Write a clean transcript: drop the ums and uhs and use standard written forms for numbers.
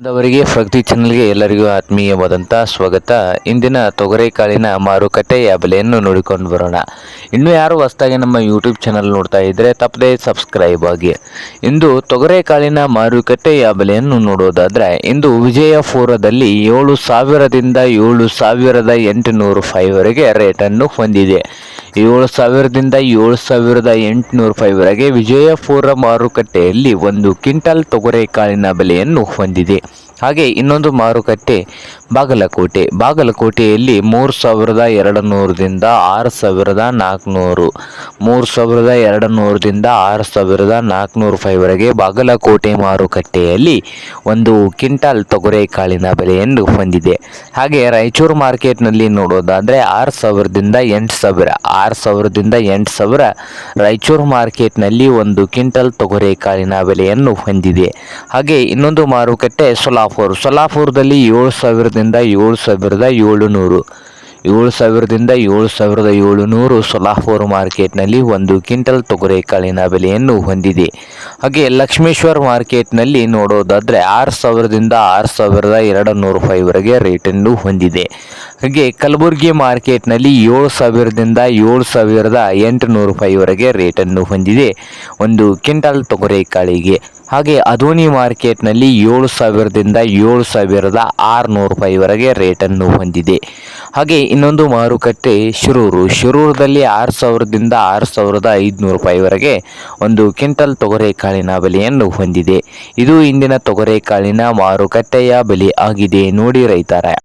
ಅವರಿಗೆ ಪ್ರಗತಿ ಚಾನಲ್ಗೆ ಎಲ್ಲರಿಗೂ ಆತ್ಮೀಯವಾದಂಥ ಸ್ವಾಗತ. ಇಂದಿನ ತೊಗರೆಕಾಳಿನ ಮಾರುಕಟ್ಟೆಯ ಬೆಲೆಯನ್ನು ನೋಡಿಕೊಂಡು ಬರೋಣ. ಇನ್ನೂ ಯಾರು ಹೊಸದಾಗಿ ನಮ್ಮ ಯೂಟ್ಯೂಬ್ ಚಾನಲ್ ನೋಡ್ತಾ ಇದ್ದರೆ ತಪ್ಪದೇ ಸಬ್ಸ್ಕ್ರೈಬ್ ಆಗಿ. ಇಂದು ತೊಗರೆಕಾಳಿನ ಮಾರುಕಟ್ಟೆಯ ಬೆಲೆಯನ್ನು ನೋಡೋದಾದರೆ, ಇಂದು ವಿಜಯಪುರದಲ್ಲಿ 7,000ದಿಂದ 7,800 ರೂಪಾಯಿವರೆಗೆ ರೇಟನ್ನು ಹೊಂದಿದೆ. 7,000ದಿಂದ 7,800 ರೂಪಾಯಿವರೆಗೆ ವಿಜಯಪುರ ಮಾರುಕಟ್ಟೆಯಲ್ಲಿ ಒಂದು ಕ್ವಿಂಟಲ್ ತೊಗರೆಕಾಳಿನ ಬೆಲೆಯನ್ನು ಹೊಂದಿದೆ. ಹಾಗೆ ಇನ್ನೊಂದು ಮಾರುಕಟ್ಟೆ ಬಾಗಲಕೋಟೆಯಲ್ಲಿ 3,200ದಿಂದ 6,400 3,200ದಿಂದ 6,400 ರೂಪಾಯಿವರೆಗೆ ಬಾಗಲಕೋಟೆ ಮಾರುಕಟ್ಟೆಯಲ್ಲಿ ಒಂದು ಕ್ವಿಂಟಲ್ ತೊಗರೆಕಾಳಿನ ಬೆಲೆಯನ್ನು ಹೊಂದಿದೆ. ಹಾಗೆ ರಾಯಚೂರು ಮಾರ್ಕೆಟ್ನಲ್ಲಿ ನೋಡೋದಾದರೆ 6,000ದಿಂದ 8,000 ರಾಯಚೂರು ಮಾರ್ಕೆಟ್ನಲ್ಲಿ ಒಂದು ಕ್ವಿಂಟಲ್ ತೊಗರೆಕಾಳಿನ ಬೆಲೆಯನ್ನು ಹೊಂದಿದೆ. ಹಾಗೆ ಇನ್ನೊಂದು ಮಾರುಕಟ್ಟೆ ಸೊಲ್ಲಾಪುರದಲ್ಲಿ 7,000ದಿಂದ 7,700 ಸೊಲ್ಲಾಪುರ ಮಾರ್ಕೆಟ್ನಲ್ಲಿ ಒಂದು ಕ್ವಿಂಟಲ್ ತೊಗರೆಕಾಳಿನ ಬೆಲೆಯನ್ನು ಹೊಂದಿದೆ. ಹಾಗೆ ಲಕ್ಷ್ಮೇಶ್ವರ ಮಾರ್ಕೆಟ್ನಲ್ಲಿ ನೋಡೋದಾದರೆ 6,000ದಿಂದ 6,200 ರೂಪಾಯಿವರೆಗೆ ರೇಟನ್ನು ಹೊಂದಿದೆ. ಹಾಗೆ ಕಲಬುರಗಿ ಮಾರ್ಕೆಟ್ನಲ್ಲಿ 7,000ದಿಂದ 7,800 ರೂಪಾಯಿವರೆಗೆ ರೇಟನ್ನು ಹೊಂದಿದೆ ಒಂದು ಕ್ವಿಂಟಲ್ ತೊಗರೆಕಾಳಿಗೆ. ಹಾಗೆ ಅದೋನಿ ಮಾರ್ಕೆಟ್ನಲ್ಲಿ 7,000ದಿಂದ 7,600 ರೂಪಾಯಿವರೆಗೆ ರೇಟನ್ನು ಹೊಂದಿದೆ. ಹಾಗೆ ಇನ್ನೊಂದು ಮಾರುಕಟ್ಟೆ ಶಿರೂರದಲ್ಲಿ 6,000ದಿಂದ 6,500 ರೂಪಾಯಿವರೆಗೆ ಒಂದು ಕ್ವಿಂಟಲ್ ತೊಗರೆಕಾಳಿನ ಬೆಲೆಯನ್ನು ಹೊಂದಿದೆ. ಇದು ಇಂದಿನ ತೊಗರೆಕಾಳಿನ ಮಾರುಕಟ್ಟೆಯ ಬೆಲೆ ಆಗಿದೆ ನೋಡಿ ರೈತರ.